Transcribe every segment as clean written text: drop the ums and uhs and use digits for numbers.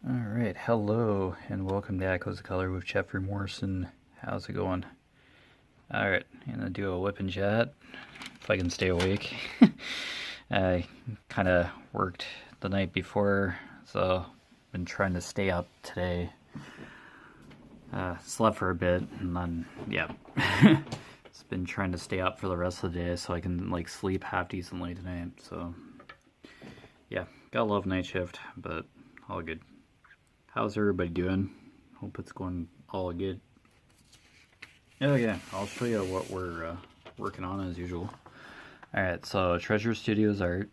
Alright, hello, and welcome to Echoes of Color with Jeffery Morrison. How's it going? Alright, I'm gonna do a WIP Chat, if I can stay awake. I kind of worked the night before, so I've been trying to stay up today. Slept for a bit, and then, yeah. It's been trying to stay up for the rest of the day so I can, sleep half decently tonight, so... Yeah, got a love night shift, but all good. How's everybody doing? Hope it's going all good. Oh yeah, I'll show you what we're working on as usual. Alright, so Treasure Studios art.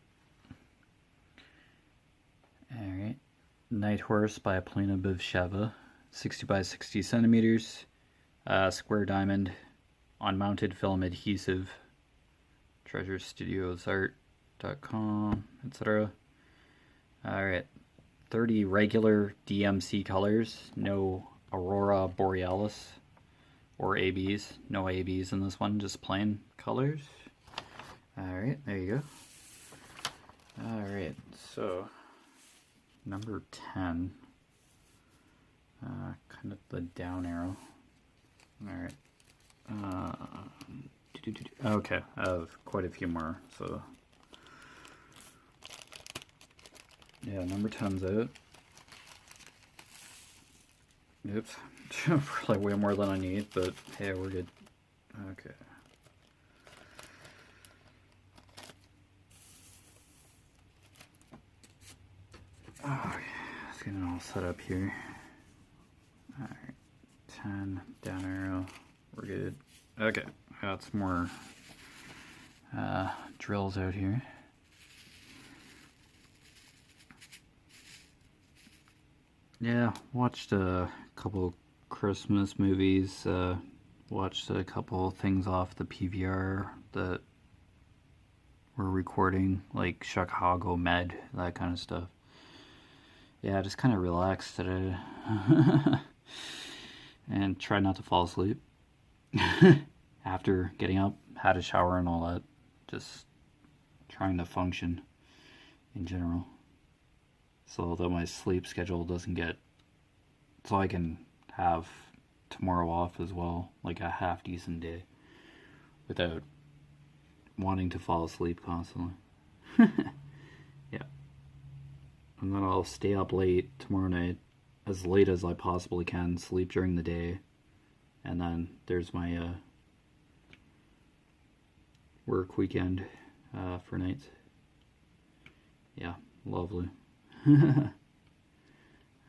Alright. Night Horse by Polina Bivsheva. 60 by 60 centimeters. Square diamond. Unmounted film adhesive. TreasureStudiosArt.com, etc. Alright. 30 regular DMC colors, no Aurora Borealis or ABs. No ABs in this one, just plain colors. Alright, there you go. Alright, so number 10, kind of the down arrow. Alright. Okay, I have quite a few more, so... Yeah, number 10's out. Oops. Probably way more than I need, but hey, we're good. Okay. Oh, let's get it all set up here. Alright. 10, down arrow. We're good. Okay, got some more drills out here. Yeah, watched a couple Christmas movies, watched a couple things off the PVR that we're recording, like Chicago Med, that kind of stuff. Yeah, just kind of relaxed today. And try not to fall asleep. After getting up, had a shower and all that. Just trying to function in general. So that my sleep schedule doesn't get... So I can have tomorrow off as well, like a half-decent day, without wanting to fall asleep constantly. Yeah. And then I'll stay up late tomorrow night, as late as I possibly can, sleep during the day, and then there's my work weekend for nights. Yeah, lovely.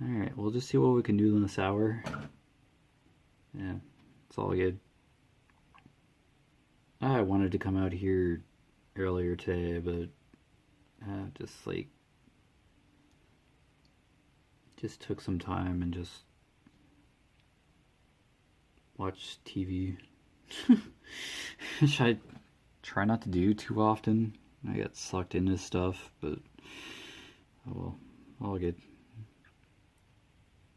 Alright, we'll just see what we can do in this hour. Yeah, it's all good. I wanted to come out here earlier today, but just took some time and just watched TV. Which I try not to do too often. I get sucked into stuff, but oh well, all good.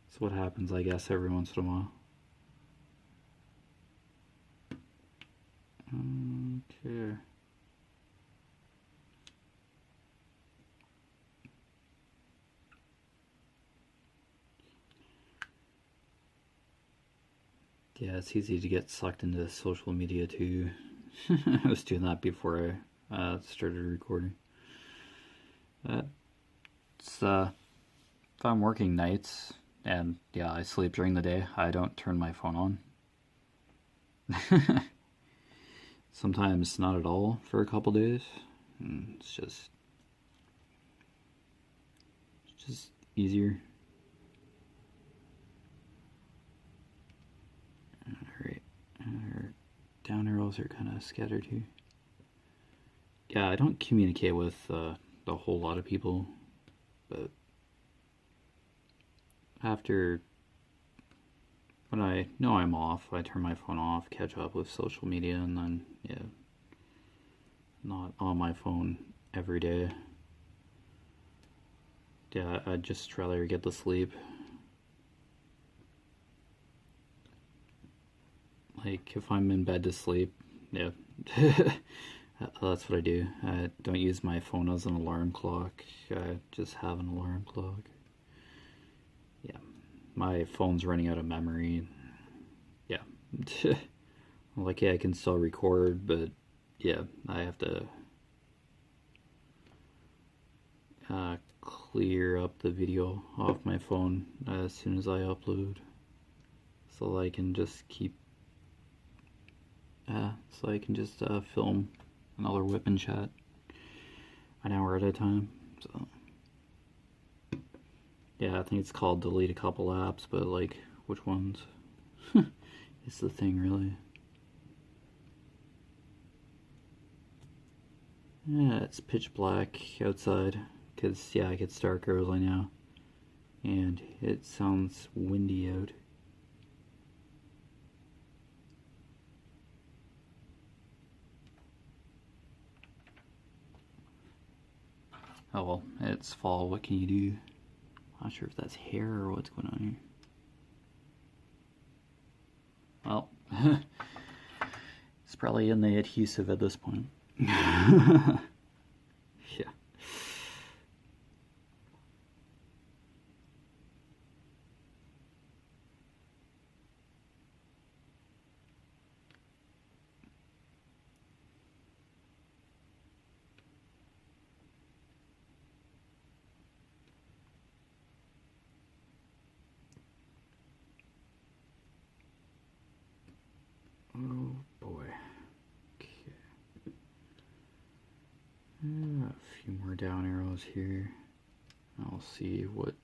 That's what happens, I guess, every once in a while. Okay. Yeah, it's easy to get sucked into social media too. I was doing that before I started recording. It's if I'm working nights, and yeah, I sleep during the day, I don't turn my phone on. Sometimes not at all for a couple days. It's just easier. Alright, our down arrows are kind of scattered here. Yeah, I don't communicate with a whole lot of people, but after, when I know I'm off, I turn my phone off, catch up with social media, and then, yeah, not on my phone every day. Yeah, I'd just rather get to sleep. Like, if I'm in bed to sleep, yeah, that's what I do. I don't use my phone as an alarm clock. I just have an alarm clock. my phone's running out of memory. Yeah. Like, yeah, I can still record, but yeah, I have to clear up the video off my phone as soon as I upload, so I can just film another WIP Chat an hour at a time. So yeah, I think it's called delete a couple apps, but like, which ones? It's the thing, really. Yeah, it's pitch black outside, because yeah, it gets dark early now, and it sounds windy out. Oh well, it's fall, what can you do? Not sure if that's hair or what's going on here. Well, it's probably in the adhesive at this point. Yeah. Oh boy. Okay. A few more down arrows here. I'll see what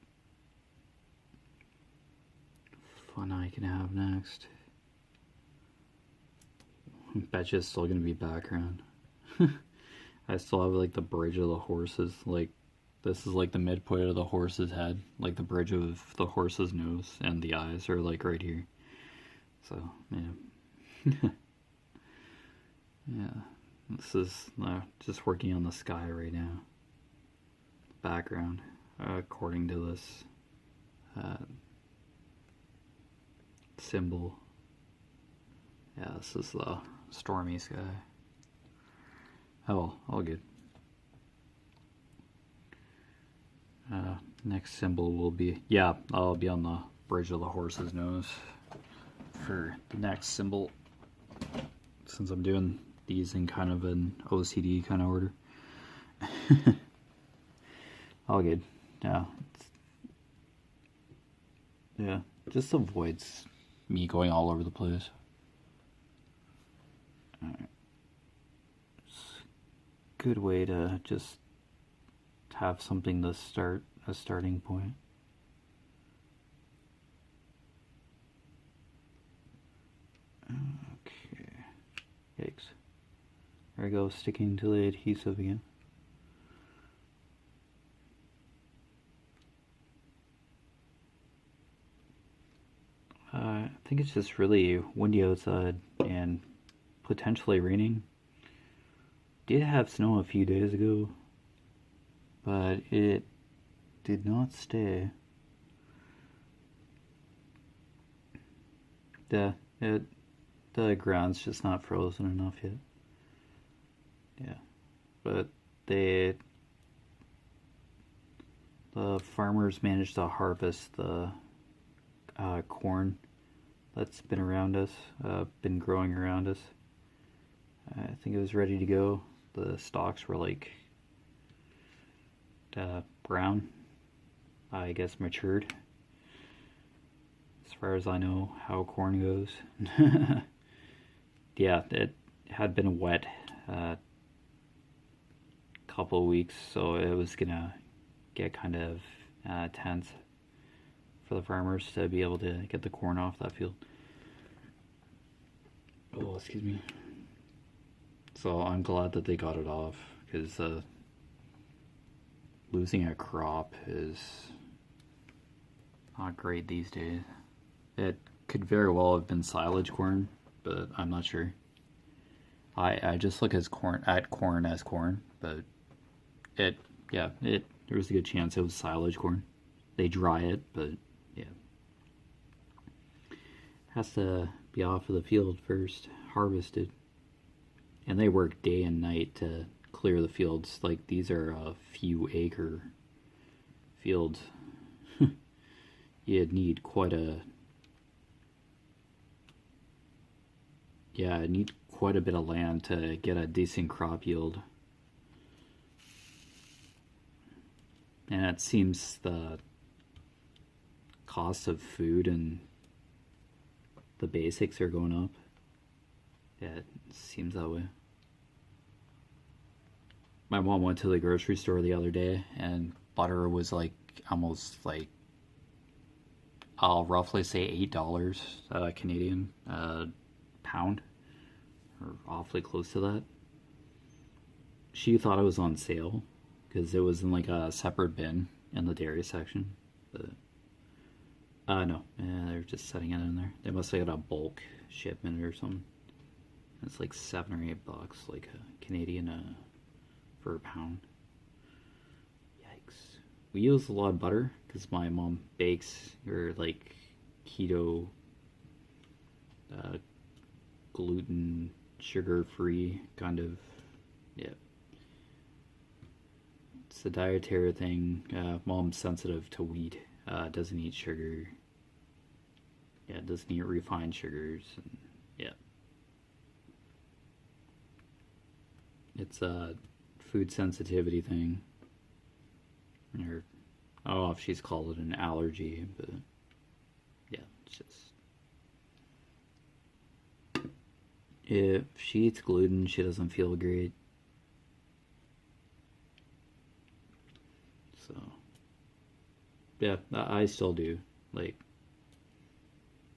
fun I can have next. I bet you it's still gonna be background. I still have like the bridge of the horses, like this is like the midpoint of the horse's head, like the bridge of the horse's nose, and the eyes are like right here. So yeah. Yeah, this is just working on the sky right now. Background, according to this symbol. Yeah, this is the stormy sky. Oh well, all good. Next symbol will be, yeah, I'll be on the bridge of the horse's nose for the next symbol, since I'm doing these in kind of an OCD kind of order. All good. Yeah, just avoids me going all over the place. Alright. Good way to just have something to start, a starting point. Okay. Yikes. There we go, sticking to the adhesive again. I think it's just really windy outside and potentially raining. Did have snow a few days ago, but it did not stay. The ground's just not frozen enough yet. Yeah, but the farmers managed to harvest the corn that's been around us, been growing around us. I think it was ready to go. The stalks were like brown, I guess matured, as far as I know how corn goes. Yeah, it had been wet couple of weeks, so it was gonna get kind of tense for the farmers to be able to get the corn off that field. Oh, excuse me. So I'm glad that they got it off, because losing a crop is not great these days. It could very well have been silage corn, but I'm not sure. I just look at corn as corn, but there was a good chance it was silage corn. They dry it, but yeah, has to be off of the field first, harvested, and they work day and night to clear the fields. Like, these are a few acre fields. you'd need quite a bit of land to get a decent crop yield. And it seems the cost of food and the basics are going up. Yeah, it seems that way. My mom went to the grocery store the other day and butter was like almost like, I'll roughly say $8 Canadian pound, or awfully close to that. She thought it was on sale because it was in like a separate bin in the dairy section. But no, they're just setting it in there. They must have got a bulk shipment or something. It's like $7 or $8, like a Canadian for a pound. Yikes. We use a lot of butter because my mom bakes, or like keto, gluten, sugar-free kind of, yeah. It's a dietary thing. Mom's sensitive to wheat. Doesn't eat sugar. Yeah, doesn't eat refined sugars. And, yeah. It's a food sensitivity thing. Or, I don't know if she's called it an allergy, but yeah, it's just. If she eats gluten, she doesn't feel great. So, yeah, I still do. Like,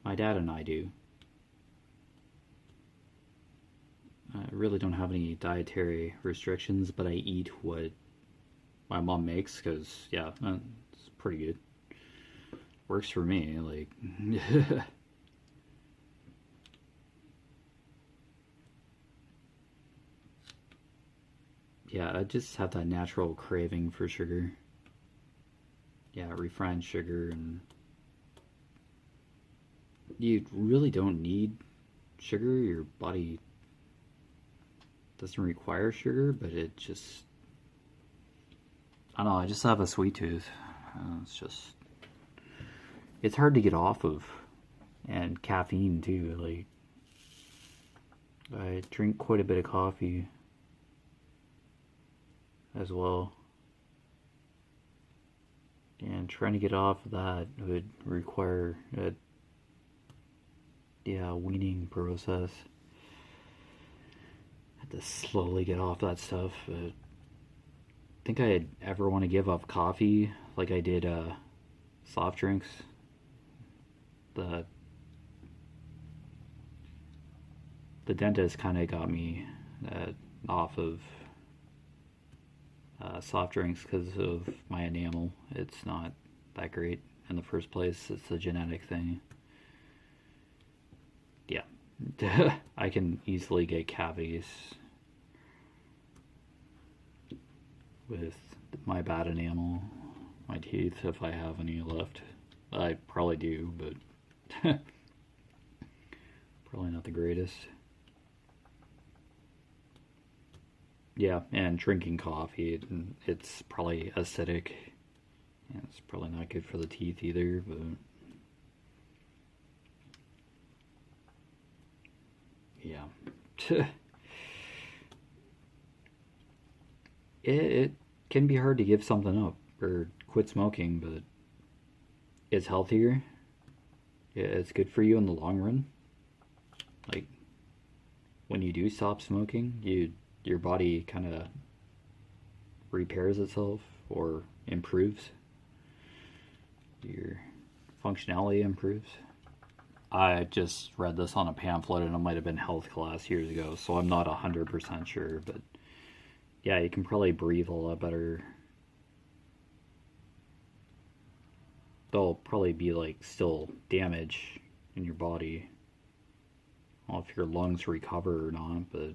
my dad and I do. I really don't have any dietary restrictions, but I eat what my mom makes because, yeah, it's pretty good. Works for me, like. Yeah, I just have that natural craving for sugar. Yeah, refined sugar, and you really don't need sugar. Your body doesn't require sugar, but it just, I don't know, I just have a sweet tooth. It's hard to get off of. And caffeine too, like, I drink quite a bit of coffee as well. And trying to get off of that would require a weaning process. I have to slowly get off that stuff. But I think I'd ever want to give up coffee like I did soft drinks. The dentist kind of got me off of soft drinks because of my enamel. It's not that great in the first place. It's a genetic thing. Yeah. I can easily get cavities with my bad enamel, my teeth, if I have any left. I probably do, but probably not the greatest. Yeah, and drinking coffee, it's probably acidic. Yeah, it's probably not good for the teeth either, but yeah. it can be hard to give something up or quit smoking, but it's healthier. Yeah, it's good for you in the long run. Like, when you do stop smoking, your body kind of repairs itself or improves. Your functionality improves. I just read this on a pamphlet, and it might have been health class years ago, so I'm not 100% sure, but yeah, you can probably breathe a lot better. There'll probably be like still damage in your body. I don't know if your lungs recover or not, but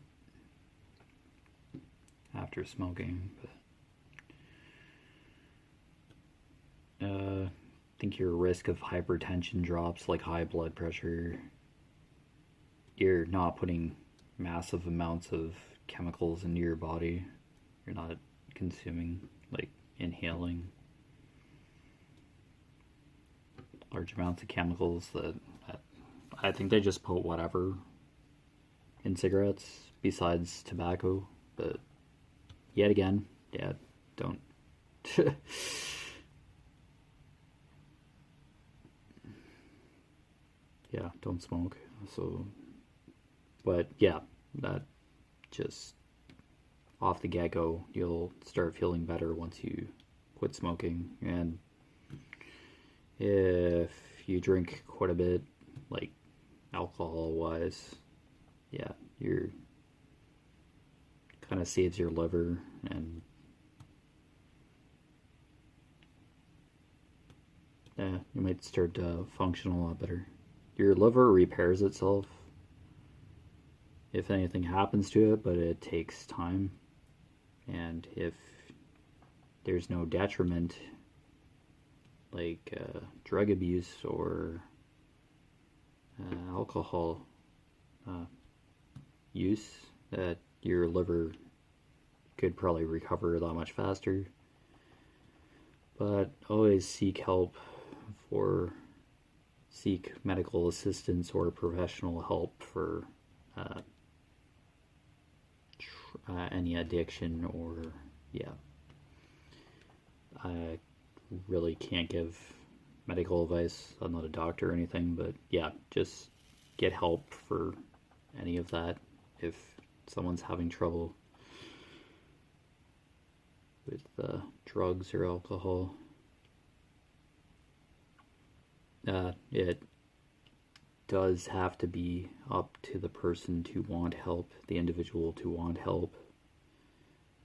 after smoking, but I think your risk of hypertension drops, like high blood pressure. You're not putting massive amounts of chemicals into your body. You're not consuming, like inhaling. large amounts of chemicals that I think they just put whatever in cigarettes besides tobacco. But yet again, yeah, don't. Yeah, don't smoke. So, but yeah, that just off the get go, you'll start feeling better once you quit smoking. And if you drink quite a bit, like alcohol wise, yeah, you're kind of saves your liver, and yeah, you might start to function a lot better. Your liver repairs itself if anything happens to it, but it takes time. And if there's no detriment like drug abuse or alcohol use, that your liver could probably recover that much faster. But always seek medical assistance or professional help for any addiction. Or yeah, I really can't give medical advice. I'm not a doctor or anything, but yeah, just get help for any of that if someone's having trouble with drugs or alcohol. It does have to be up to the person to want help, the individual to want help.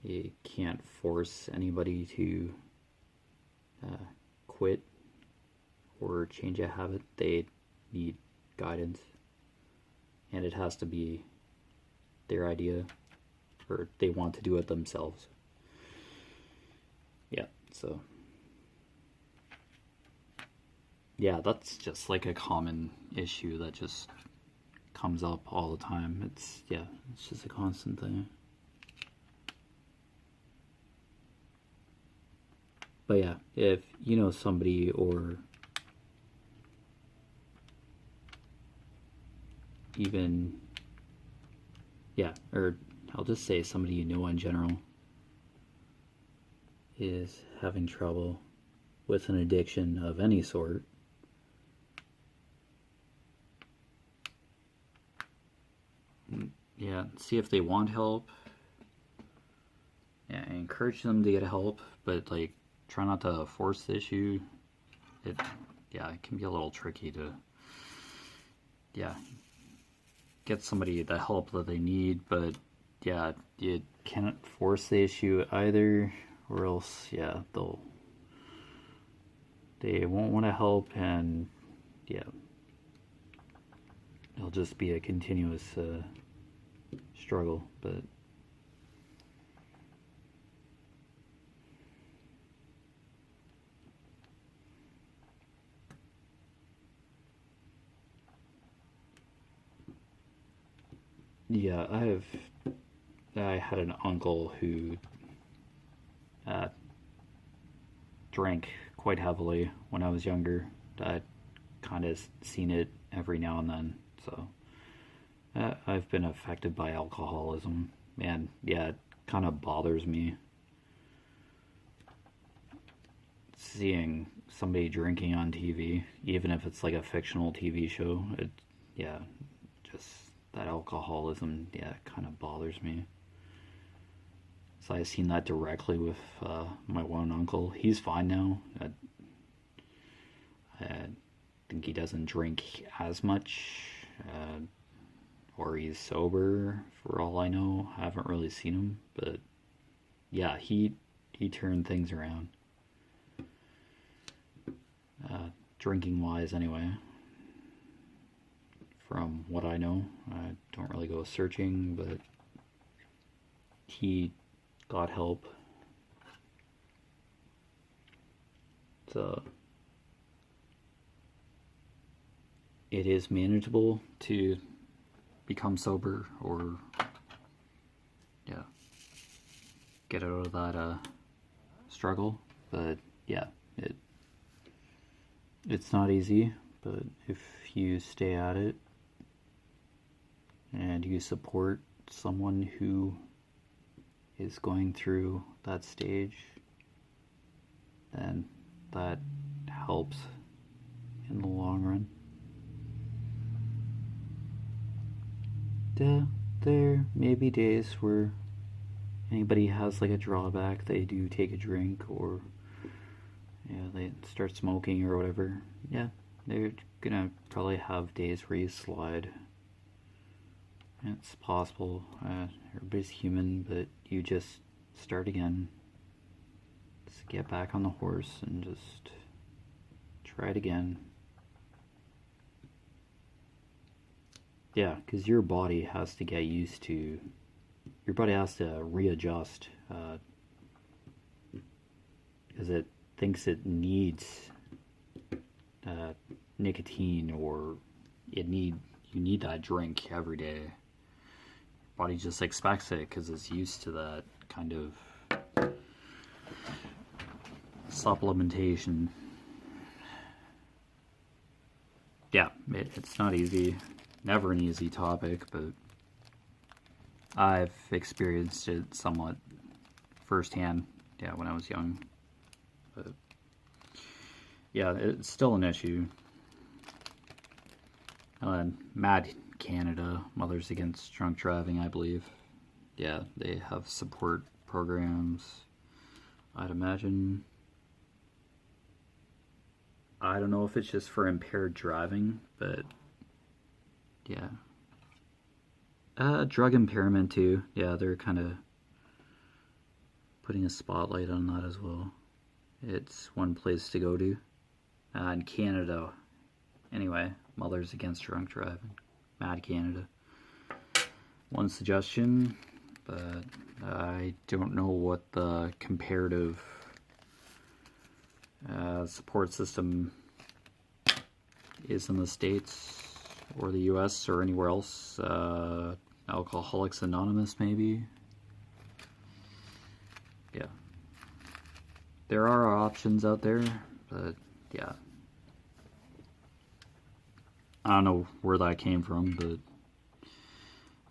You can't force anybody to quit or change a habit. They need guidance, and it has to be their idea, or they want to do it themselves. Yeah, so yeah, that's just like a common issue that just comes up all the time. It's just a constant thing. But yeah, if you know somebody, or even, yeah, or I'll just say somebody you know in general is having trouble with an addiction of any sort, yeah, see if they want help. Yeah, encourage them to get help, but like try not to force the issue. It can be a little tricky to get somebody the help that they need, but yeah, you can't force the issue either, or else they won't want to help, and yeah, it'll just be a continuous struggle. But yeah, I had an uncle who drank quite heavily when I was younger. I kind of seen it every now and then, so I've been affected by alcoholism, and yeah, it kind of bothers me seeing somebody drinking on TV, even if it's like a fictional TV show. Just that alcoholism, kind of bothers me. So I've seen that directly with my one uncle. He's fine now. I think he doesn't drink as much, or he's sober for all I know. I haven't really seen him, but yeah, he turned things around. Drinking wise, anyway. From what I know, I don't really go searching, but he got help. So it is manageable to become sober, or get out of that struggle. But yeah, It's not easy, but if you stay at it and you support someone who is going through that stage, then that helps in the long run. There may be days where anybody has like a drawback, they do take a drink or they start smoking or whatever. Yeah, they're gonna probably have days where you slide. It's possible. Everybody's human, but you just start again. Just get back on the horse and just try it again. Yeah, because your body has to get used to, your body has to readjust because it thinks it needs nicotine, or you need that drink every day. Your body just expects it because it's used to that kind of supplementation. Yeah, it's not easy. Never an easy topic, but I've experienced it somewhat firsthand, when I was young. But yeah, it's still an issue. MAD Canada, Mothers Against Drunk Driving, I believe. Yeah, they have support programs. I'd imagine. I don't know if it's just for impaired driving, but yeah. Drug impairment too. Yeah, they're kind of putting a spotlight on that as well. It's one place to go to. In Canada, anyway, Mothers Against Drunk Driving, MAD Canada. One suggestion, but I don't know what the comparative support system is in the States or the US or anywhere else. Alcoholics Anonymous, maybe. Yeah. There are options out there, but yeah. I don't know where that came from, but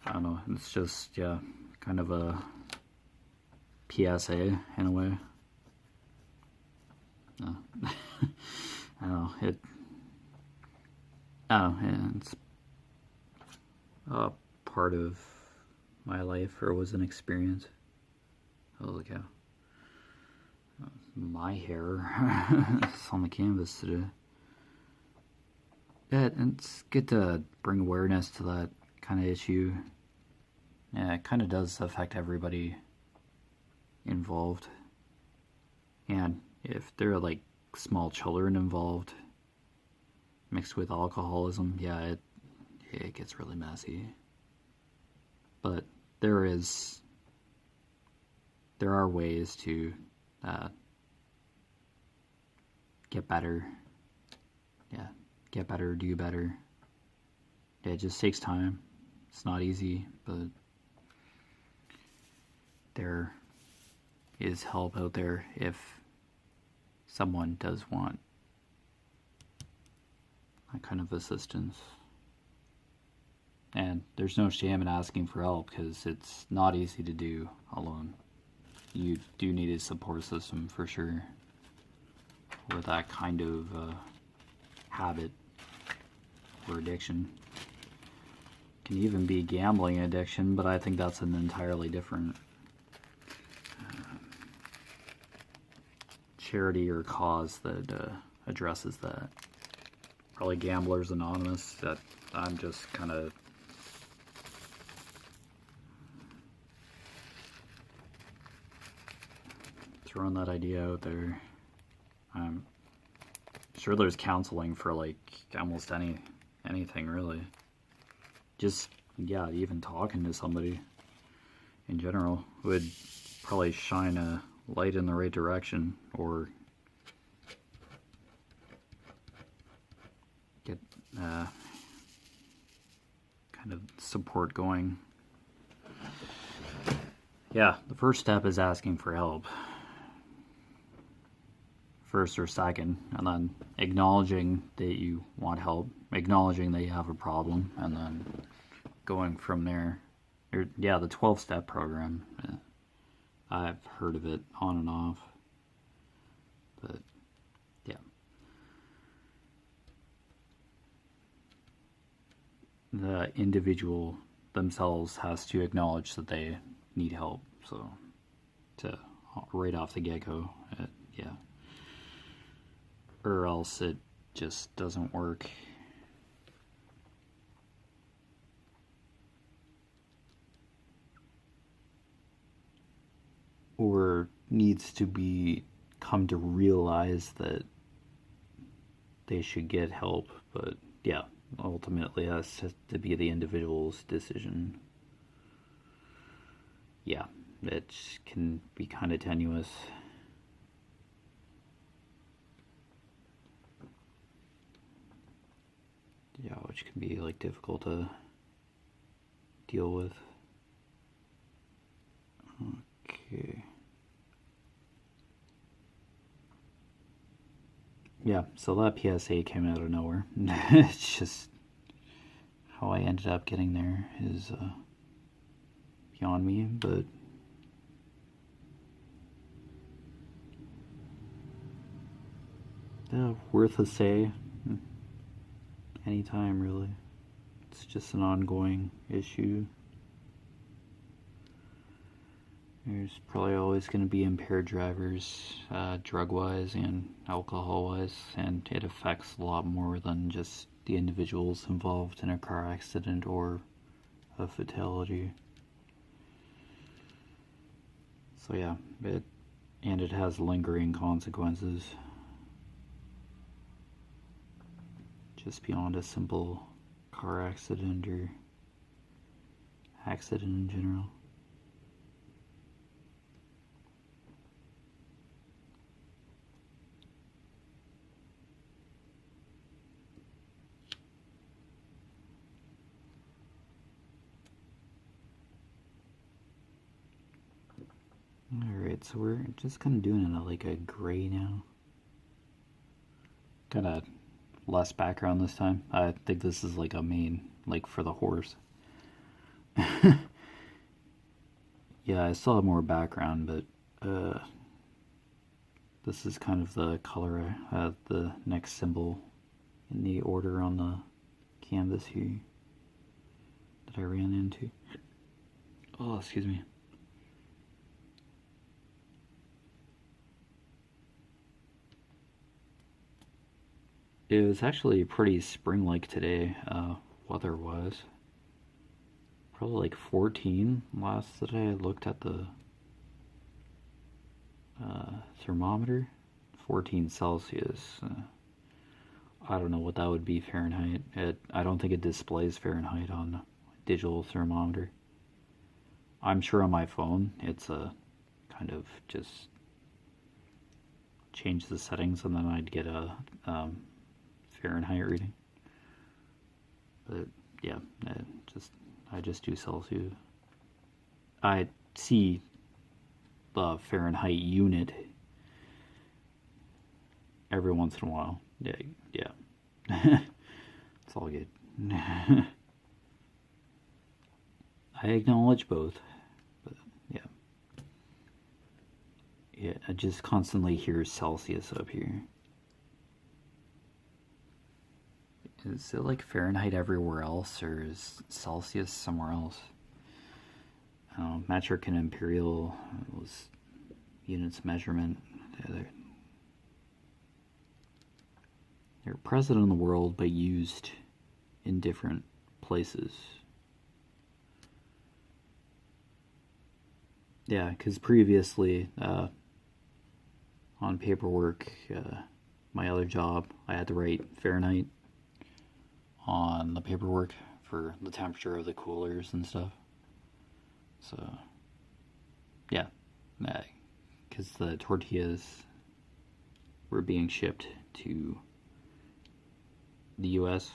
I don't know. It's just, kind of a PSA in a way. I don't know. It's a part of my life, or was an experience. Holy cow. My hair is on the canvas today. Yeah, it's good to bring awareness to that kind of issue. Yeah, it kind of does affect everybody involved. And if there are like small children involved, mixed with alcoholism, it gets really messy. But there are ways to get better. Yeah, get better, do better. Yeah, it just takes time. It's not easy, but there is help out there if someone does want that kind of assistance. And there's no shame in asking for help, because it's not easy to do alone. You do need a support system for sure with that kind of habit or addiction. It can even be gambling addiction, but I think that's an entirely different charity or cause that addresses that. Probably Gamblers Anonymous. That I'm just kind of throwing that idea out there. I'm sure there's counseling for like almost anything really. Just even talking to somebody in general would probably shine a light in the right direction, or get kind of support going. Yeah, the first step is asking for help. first or second, and then acknowledging that you want help, acknowledging that you have a problem, and then going from there. Yeah, the 12-step program. I've heard of it on and off, but yeah. The individual themselves has to acknowledge that they need help, so right off the get-go, yeah. Or else it just doesn't work. Or needs to come to realize that they should get help, but yeah, ultimately that's to be the individual's decision. Yeah, it can be kind of tenuous. Yeah, which can be like difficult to deal with. Okay. Yeah, so that PSA came out of nowhere. It's just how I ended up getting there is beyond me, but worth a say. Anytime, really. It's just an ongoing issue. There's probably always going to be impaired drivers, drug-wise and alcohol-wise, and it affects a lot more than just the individuals involved in a car accident or a fatality. So yeah, it has lingering consequences. Just beyond a simple car accident or accident in general. Alright, so we're just kind of doing it like a gray now. Kind of less background this time. I think this is like a main, like for the horse. Yeah, I still have more background, but this is kind of the color, the next symbol in the order on the canvas here that I ran into. Oh, excuse me. It was actually pretty spring-like today, weather-wise. Probably like 14 last that I looked at the thermometer. 14 Celsius. I don't know what that would be Fahrenheit. I don't think it displays Fahrenheit on a digital thermometer. I'm sure on my phone it's a kind of just change the settings and then I'd get a Fahrenheit reading. But yeah, I just do Celsius. I see the Fahrenheit unit every once in a while. Yeah. It's all good. I acknowledge both, but yeah. Yeah, I just constantly hear Celsius up here. Is it like Fahrenheit everywhere else, or is Celsius somewhere else? Metric and imperial was units of measurement. They're present in the world, but used in different places. Yeah, because previously, on paperwork, my other job, I had to write Fahrenheit on the paperwork for the temperature of the coolers and stuff. So, yeah, because the tortillas were being shipped to the US,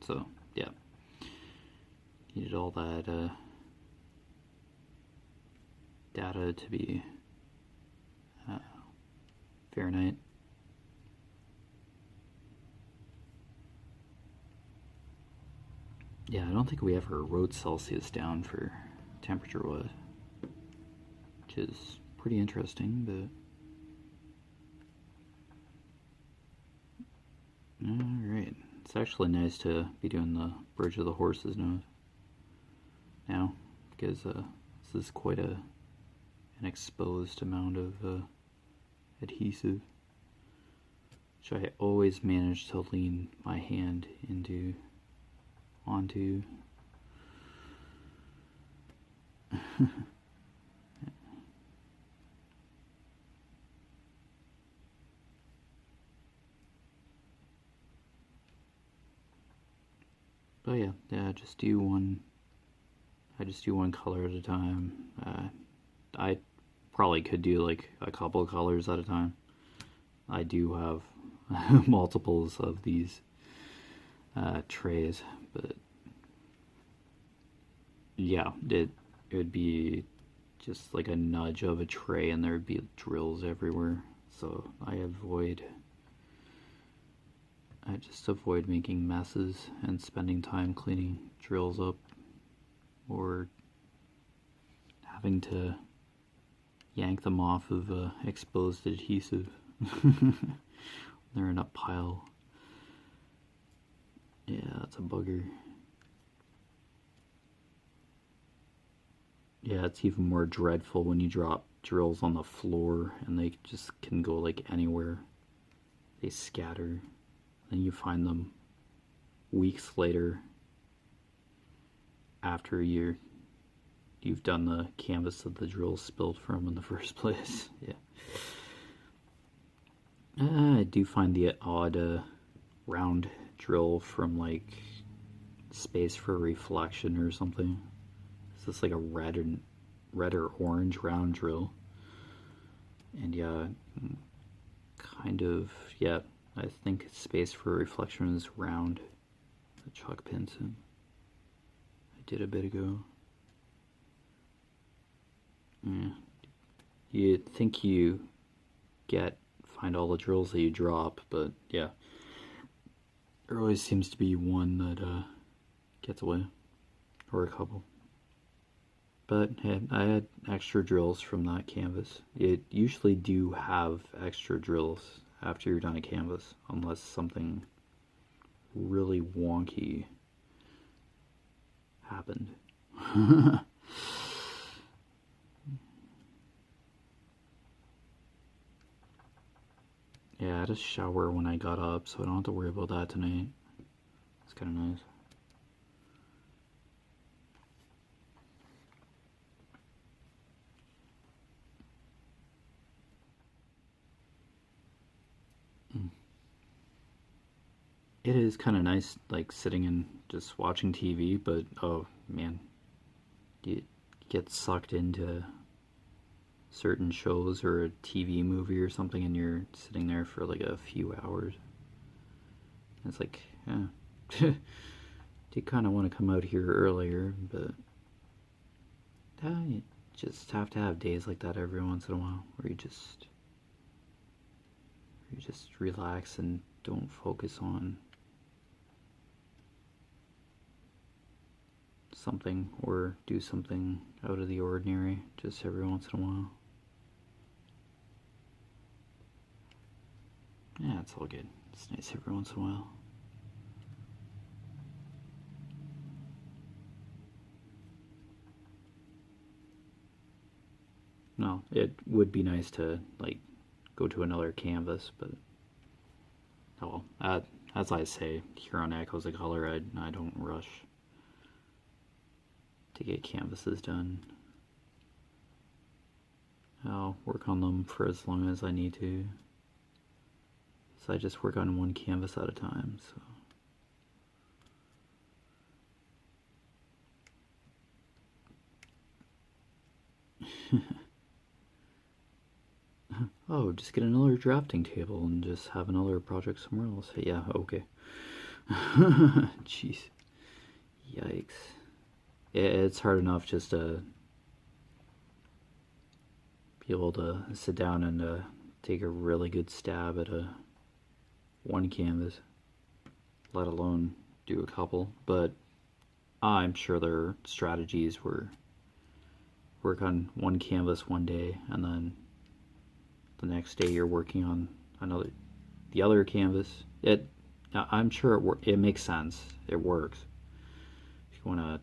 so yeah, needed all that data to be Fahrenheit. Yeah, I don't think we ever wrote Celsius down for temperature was, which is pretty interesting, but alright. It's actually nice to be doing the bridge of the horse's nose now, because this is quite an exposed amount of adhesive, which I always manage to lean my hand onto. But yeah, just do one. I just do one color at a time. I probably could do like a couple of colors at a time. I do have multiples of these trays, but yeah, it would be just like a nudge of a tray and there'd be drills everywhere. So I just avoid making messes and spending time cleaning drills up or having to yank them off of exposed adhesive. They're in a pile. Yeah, that's a bugger. Yeah, it's even more dreadful when you drop drills on the floor and they just can go like anywhere. They scatter. Then you find them weeks later after you've done the canvas that the drill spilled from in the first place. Yeah. I do find the odd round drill from like Space for Reflection or something. It's just like a red or orange round drill. And yeah, kind of, yeah, I think Space for Reflection is round. The chuck pins in. I did a bit ago. Yeah. You'd think you find all the drills that you drop, but yeah. There always seems to be one that gets away. Or a couple. But hey, I had extra drills from that canvas. You usually do have extra drills after you're done a canvas, unless something really wonky happened. Yeah, I had a shower when I got up, so I don't have to worry about that tonight. It's kind of nice. It is kind of nice, like sitting and just watching TV, but oh man, you get sucked into certain shows or a TV movie or something, and you're sitting there for like a few hours. It's like, yeah, do kind of want to come out here earlier, but you just have to have days like that every once in a while, where you just relax and don't focus on something or do something out of the ordinary just every once in a while. Yeah, it's all good. It's nice every once in a while. No, it would be nice to like go to another canvas, but oh well, as I say here on Echoes of Color, I don't rush to get canvases done. I'll work on them for as long as I need to. So I just work on one canvas at a time, so. Oh, just get another drafting table and just have another project somewhere else. Yeah, okay. Jeez. Yikes. It's hard enough just to be able to sit down and take a really good stab at one canvas, let alone do a couple. But I'm sure their strategies were work on one canvas one day, and then the next day you're working on the other canvas. I'm sure it makes sense. It works. If you want to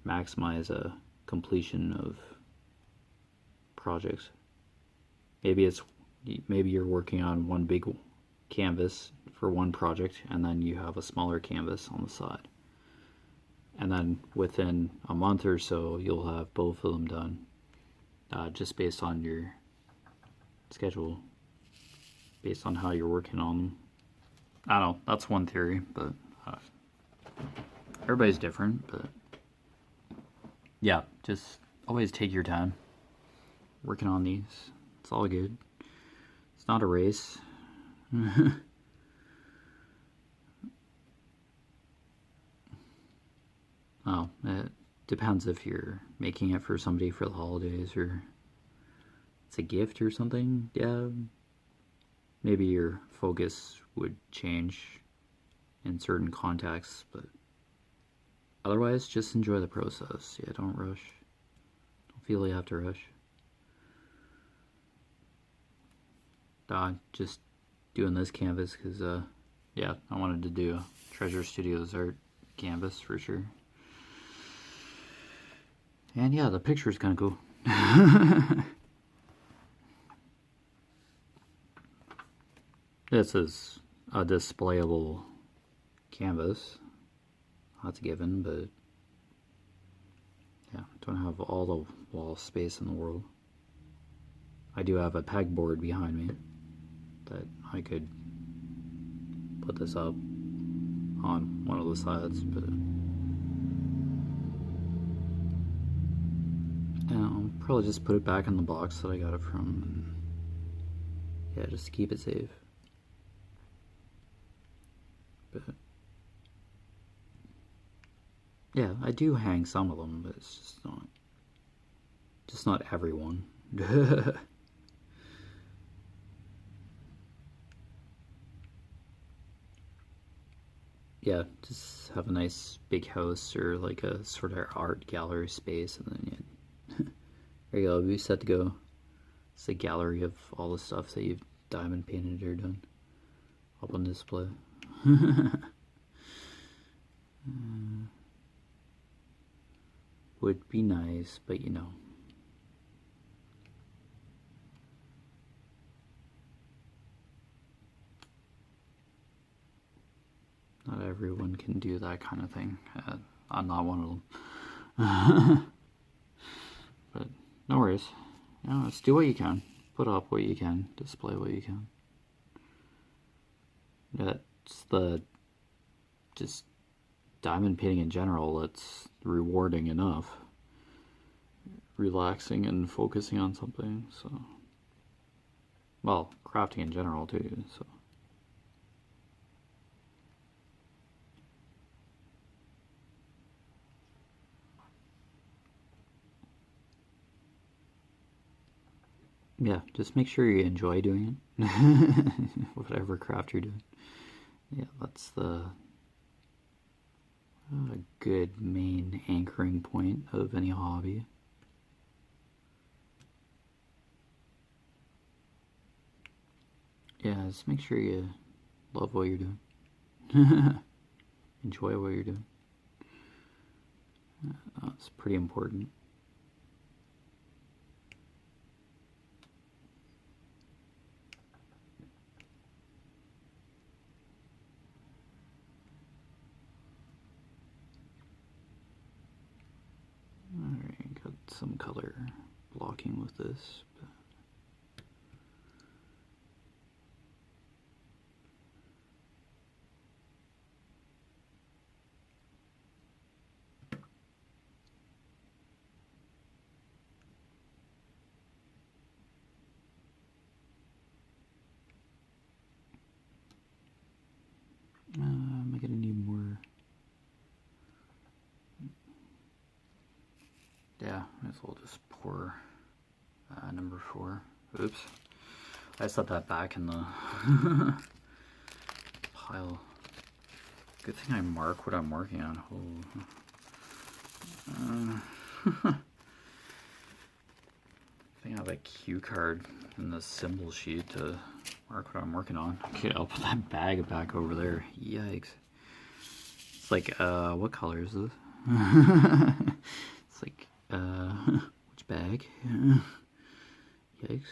maximize a completion of projects, maybe you're working on one big canvas for one project, and then you have a smaller canvas on the side, and then within a month or so you'll have both of them done, just based on your schedule, based on how you're working on them. I don't know, that's one theory, but everybody's different. But yeah, just always take your time working on these. It's all good. It's not a race. Oh, it depends if you're making it for somebody for the holidays or it's a gift or something. Yeah, maybe your focus would change in certain contexts, but otherwise just enjoy the process. Yeah, don't rush. Don't feel you have to rush. Just doing this canvas because yeah, I wanted to do a Treasure Studios art canvas for sure. And yeah, the picture's kind of cool. This is a displayable canvas. That's a given, but yeah, don't have all the wall space in the world. I do have a pegboard behind me that I could put this up on one of the sides, but yeah, I'll probably just put it back in the box that I got it from, and yeah, just to keep it safe. But yeah, I do hang some of them, but it's just not everyone. Yeah, just have a nice big house or like a sort of art gallery space, and then yeah, there you go, be set to go. It's a gallery of all the stuff that you've diamond painted or done up on display. Would be nice, but you know. Not everyone can do that kind of thing. I'm not one of them. But no worries. You know, just do what you can. Put up what you can. Display what you can. That's just diamond painting in general. It's rewarding enough. Relaxing and focusing on something. So, well, crafting in general too. So. Yeah, just make sure you enjoy doing it. Whatever craft you're doing. Yeah, that's the good main anchoring point of any hobby. Yeah, just make sure you love what you're doing. Enjoy what you're doing. That's pretty important. Alright, got some color blocking with this. But am I gonna need more? Yeah, might as well just pour number 4. Oops. I set that back in the pile. Good thing I mark what I'm working on. Oh. I think I have a cue card in the symbol sheet to mark what I'm working on. Okay, I'll put that bag back over there. Yikes. It's like, what color is this? It's like, which bag? Yikes.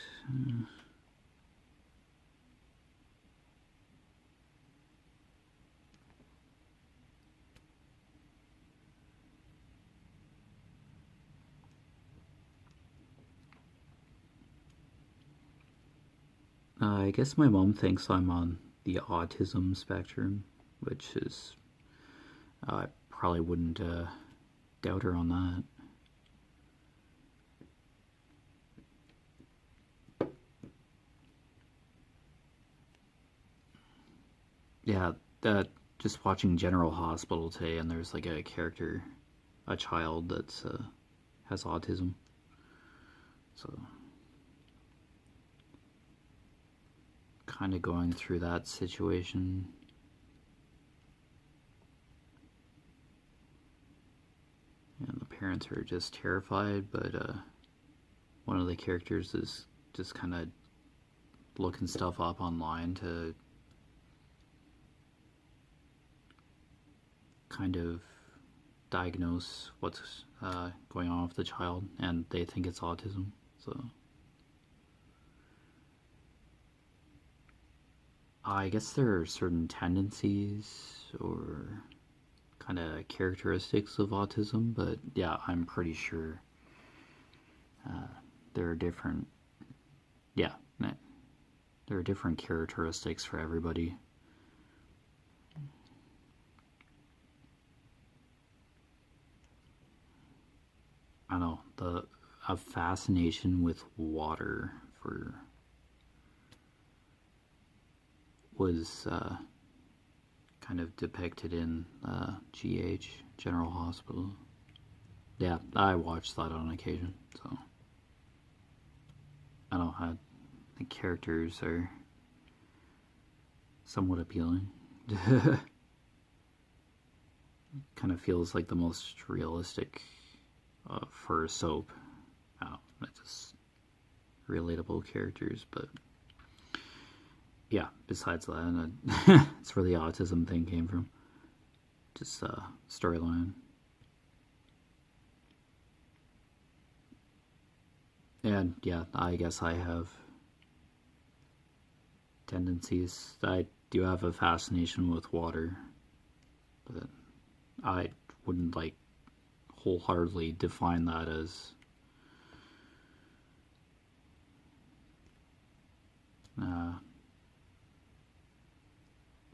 I guess my mom thinks I'm on the autism spectrum, which is, I probably wouldn't doubt her on that. Yeah, just watching General Hospital today, and there's like a character, a child that's has autism. So, kind of going through that situation. And the parents are just terrified, but one of the characters is just kind of looking stuff up online to kind of diagnose what's going on with the child, and they think it's autism. So I guess there are certain tendencies or kind of characteristics of autism, but yeah, I'm pretty sure there are different, yeah, there are different characteristics for everybody. I don't know, a fascination with water was kind of depicted in GH, General Hospital. Yeah, I watched that on occasion, so I don't know, the characters are somewhat appealing. Kind of feels like the most realistic for a soap. It's just relatable characters, but yeah, besides that, it's where the autism thing came from. Just storyline. And yeah, I guess I have tendencies. I do have a fascination with water, but I wouldn't like wholeheartedly define that as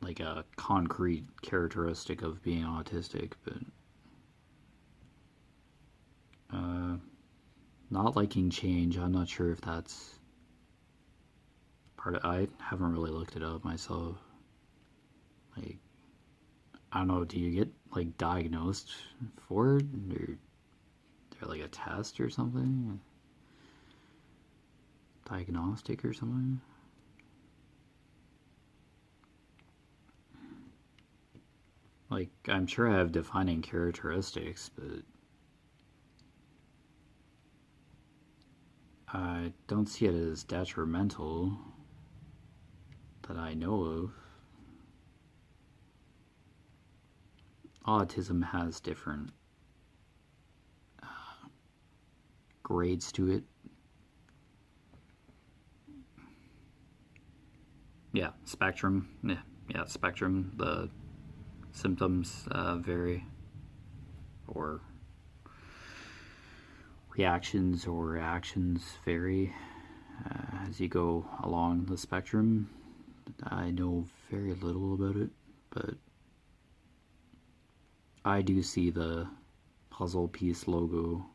like a concrete characteristic of being autistic, but not liking change, I'm not sure if that's part of, I haven't really looked it up myself. Like, I don't know, do you get like diagnosed for it, or there like a test or something? Diagnostic or something? Like, I'm sure I have defining characteristics, but I don't see it as detrimental that I know of. Autism has different grades to it. Yeah, spectrum. Yeah, spectrum. The symptoms vary, or reactions or actions vary as you go along the spectrum. I know very little about it, but I do see the puzzle piece logo.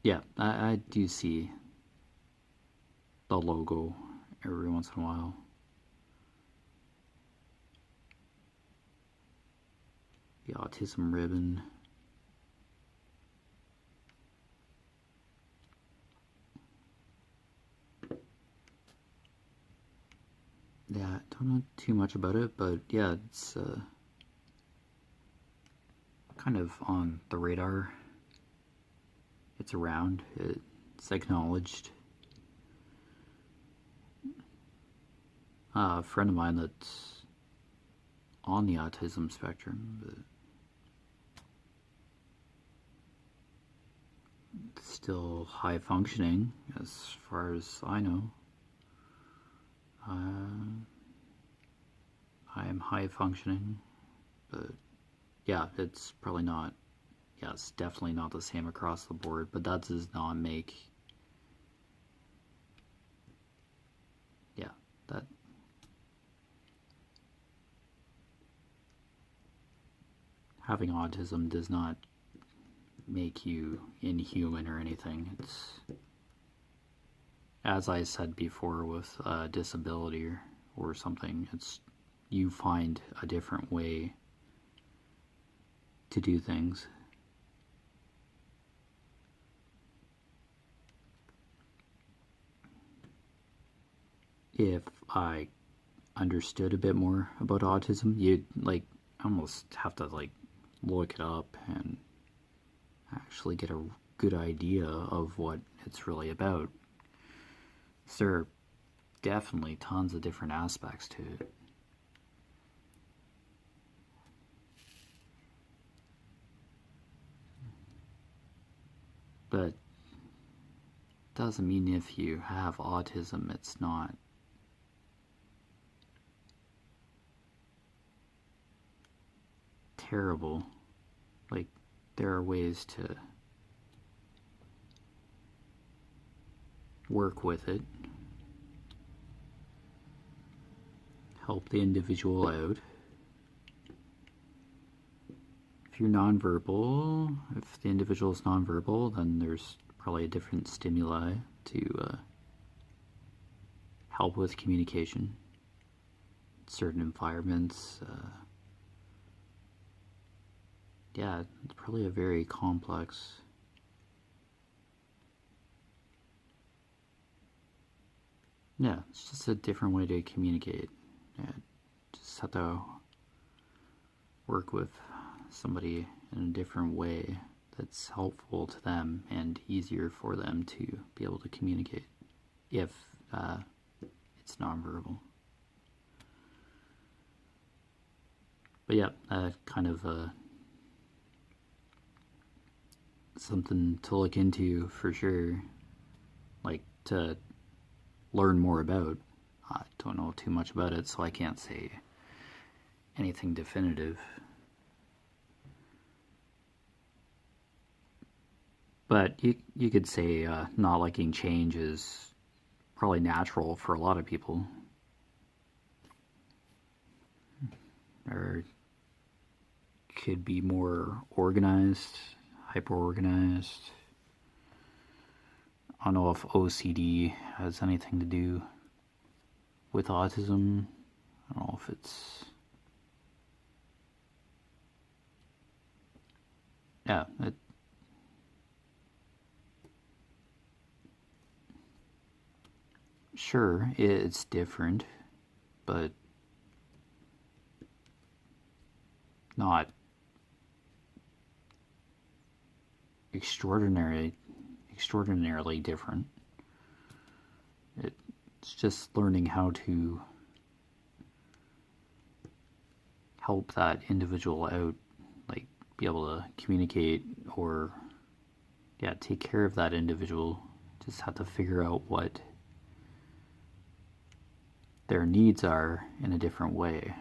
Yeah, I do see the logo every once in a while. The autism ribbon. Yeah, I don't know too much about it, but yeah, it's kind of on the radar. It's around, it's acknowledged. A friend of mine that's on the autism spectrum, but still high functioning as far as I know. I am high functioning, but yeah, it's probably not, yeah, it's definitely not the same across the board, but that does not make, yeah, that, having autism does not make you inhuman or anything. It's, as I said before, with a disability or something, it's, you find a different way to do things. If I understood a bit more about autism, you'd like almost have to like look it up and actually get a good idea of what it's really about. There are definitely tons of different aspects to it. But doesn't mean if you have autism it's not terrible. Like, there are ways to work with it, help the individual out. If you're nonverbal, if the individual is nonverbal, then there's probably a different stimuli to help with communication. Certain environments, yeah, it's probably a very complex. Yeah, it's just a different way to communicate. Yeah, just have to work with somebody in a different way that's helpful to them and easier for them to be able to communicate if it's nonverbal. But yeah, kind of something to look into for sure, like to learn more about. I don't know too much about it, so I can't say anything definitive. But you could say not liking change is probably natural for a lot of people. Or could be more organized, hyper-organized. I don't know if OCD has anything to do with autism. I don't know if it's... Yeah, sure, it's different, but not extraordinarily different. It's just learning how to help that individual out, like be able to communicate or, yeah, take care of that individual. Just have to figure out what their needs are in a different way.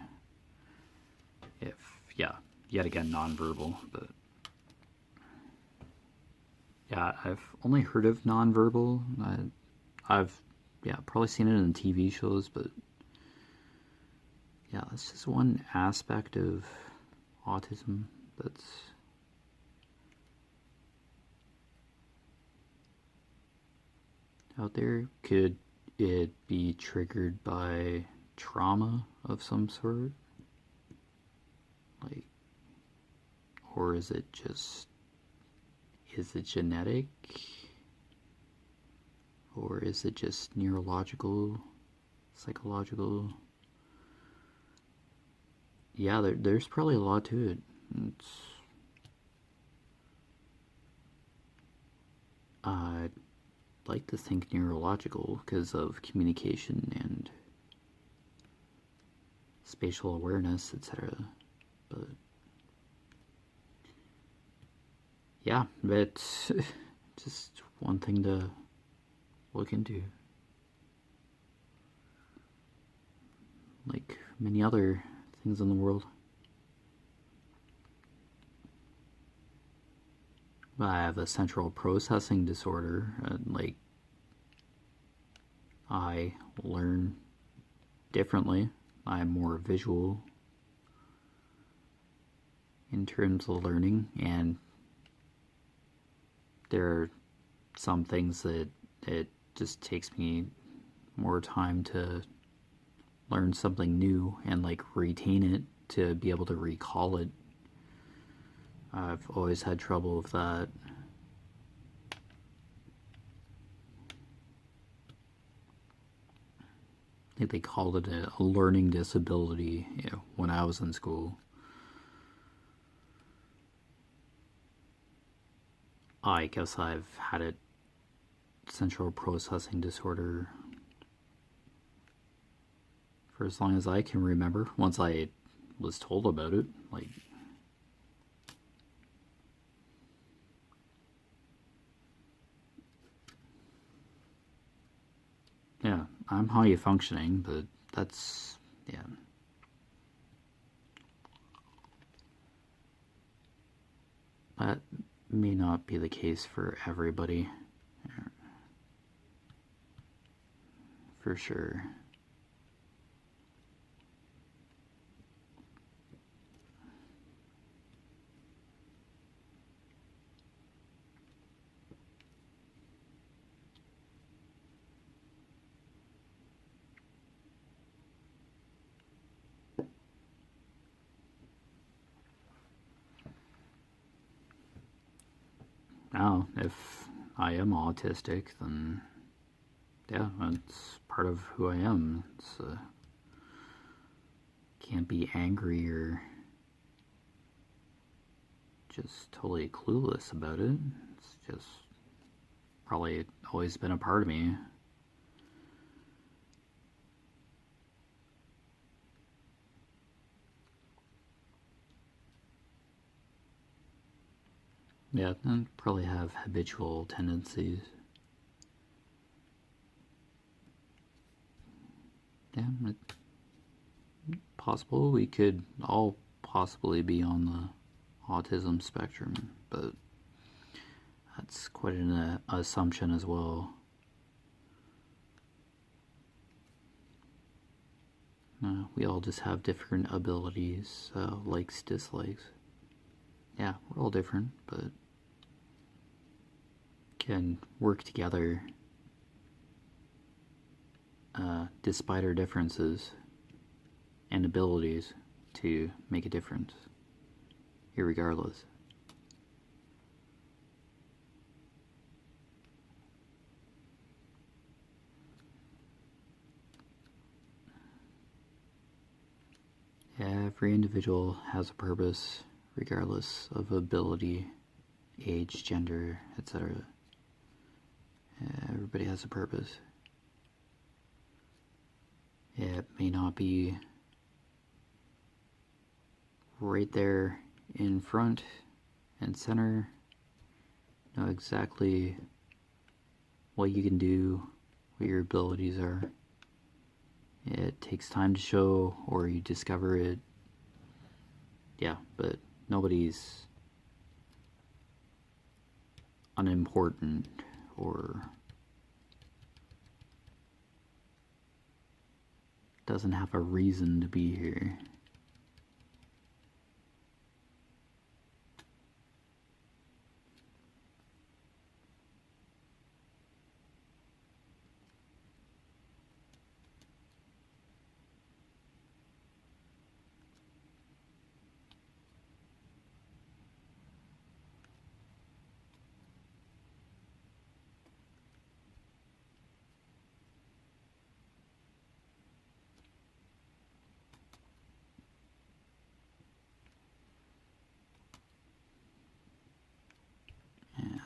If, yeah, yet again, nonverbal, but yeah, I've only heard of nonverbal. I've yeah, probably seen it in TV shows, but yeah, that's just one aspect of autism that's out there. Could it be triggered by trauma of some sort? Like, or is it genetic? Or is it just neurological, psychological? Yeah, there's probably a lot to it. I like to think neurological because of communication and spatial awareness, etc. But yeah, it's just one thing to look into. Like many other things in the world. I have a central processing disorder, and I learn differently. I'm more visual in terms of learning, and there are some things that it just takes me more time to learn something new and retain it, to be able to recall it. I've always had trouble with that. I think they called it a learning disability, when I was in school. I guess I've had it, central processing disorder, for as long as I can remember. Once I was told about it, yeah, I'm high functioning, but that's, yeah. That may not be the case for everybody, for sure. Now, if I am autistic, then yeah, that's part of who I am. Can't be angry or just totally clueless about it. It's just probably always been a part of me. Yeah, and probably have habitual tendencies. Yeah, it's possible we could all possibly be on the autism spectrum, but that's quite an assumption as well. We all just have different abilities, likes, dislikes. Yeah, we're all different, but can work together despite our differences and abilities to make a difference, irregardless. Every individual has a purpose, regardless of ability, age, gender, etc. Everybody has a purpose. It may not be right there in front and center, know exactly what you can do, what your abilities are. It takes time to show, or you discover it. Yeah, but nobody's unimportant or doesn't have a reason to be here.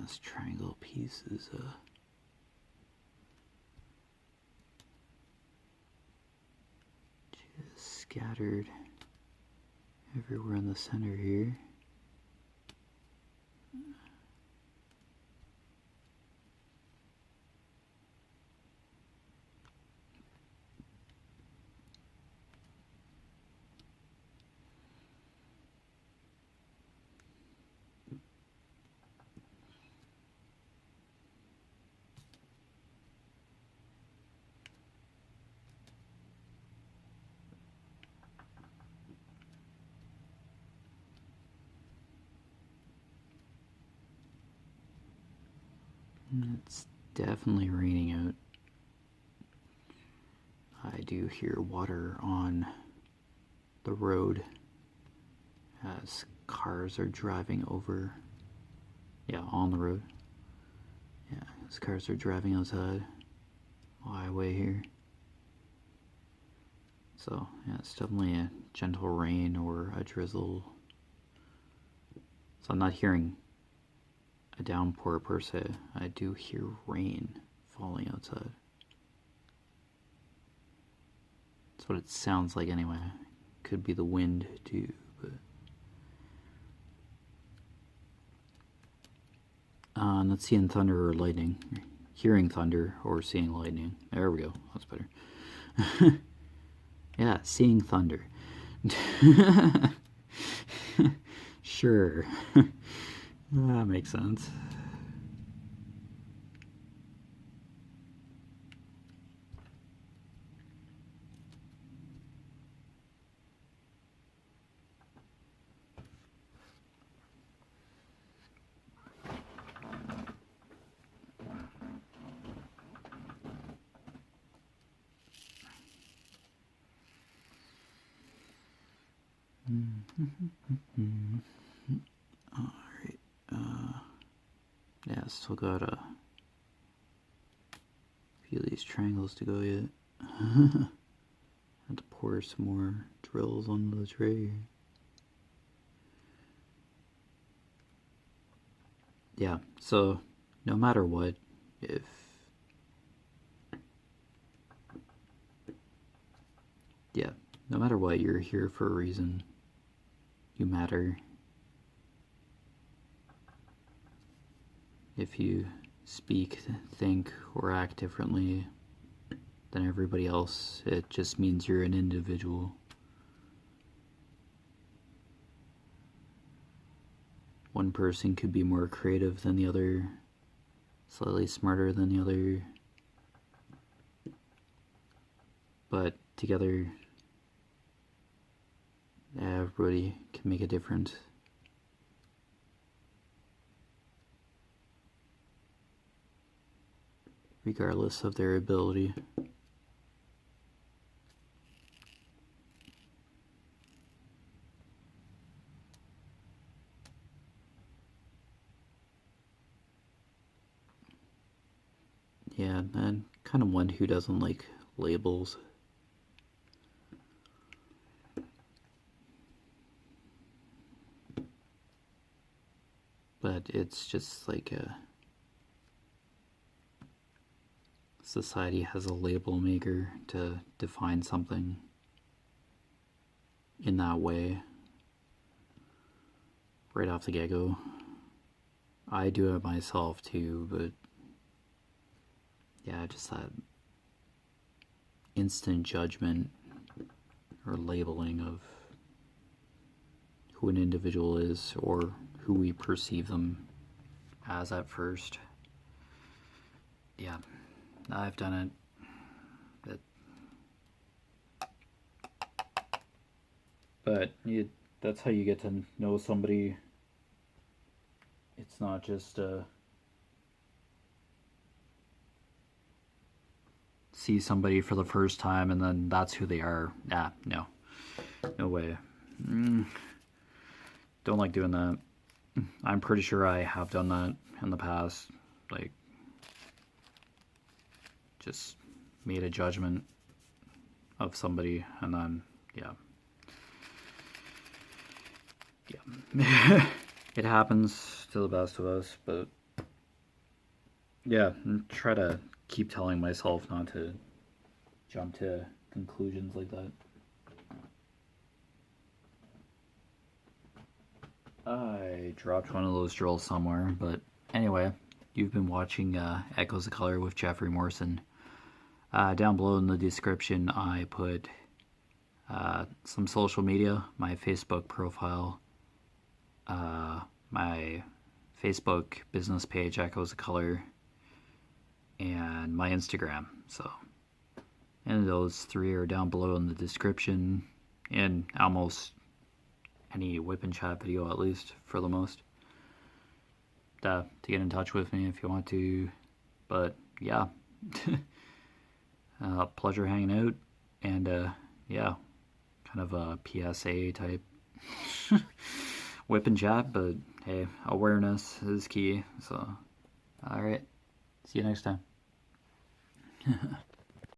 this triangle piece is just scattered everywhere in the center here. It's definitely raining out. I do hear water on the road as cars are driving over. Yeah, on the road. Yeah, as cars are driving outside the highway here. So, yeah, it's definitely a gentle rain or a drizzle. So I'm not hearing a downpour per se. I do hear rain falling outside. That's what it sounds like anyway. Could be the wind too, but not seeing thunder or lightning. Hearing thunder or seeing lightning. There we go. That's better. Yeah, seeing thunder. Sure. That makes sense. Alright, yeah, still got a few of these triangles to go yet. Had to pour some more drills onto the tray. Yeah, so no matter what, no matter what, you're here for a reason. You matter. If you speak, think, or act differently than everybody else, it just means you're an individual. One person could be more creative than the other, slightly smarter than the other, but together, everybody can make a difference. Regardless of their ability. Yeah, and kind of one who doesn't like labels. But it's just like society has a label maker to define something in that way right off the get-go. I do it myself too, but yeah, just that instant judgment or labeling of who an individual is or who we perceive them as at first. Yeah, I've done it. But that's how you get to know somebody. It's not just see somebody for the first time and then that's who they are. Nah, no way. Don't like doing that. I'm pretty sure I have done that in the past, like just made a judgment of somebody and then yeah it happens to the best of us, but yeah, and try to keep telling myself not to jump to conclusions like that. I dropped one of those drills somewhere, but anyway, you've been watching Echoes of Color with Jefferey Morrison. Down below in the description, I put some social media, my Facebook profile, my Facebook business page, Echoes of Color, and my Instagram. So, and those three are down below in the description, and almost any WIP Chat video, at least for the most. To get in touch with me if you want to. But yeah, pleasure hanging out, and yeah, kind of a PSA type WIP Chat. But hey, awareness is key. So, all right, see you next time.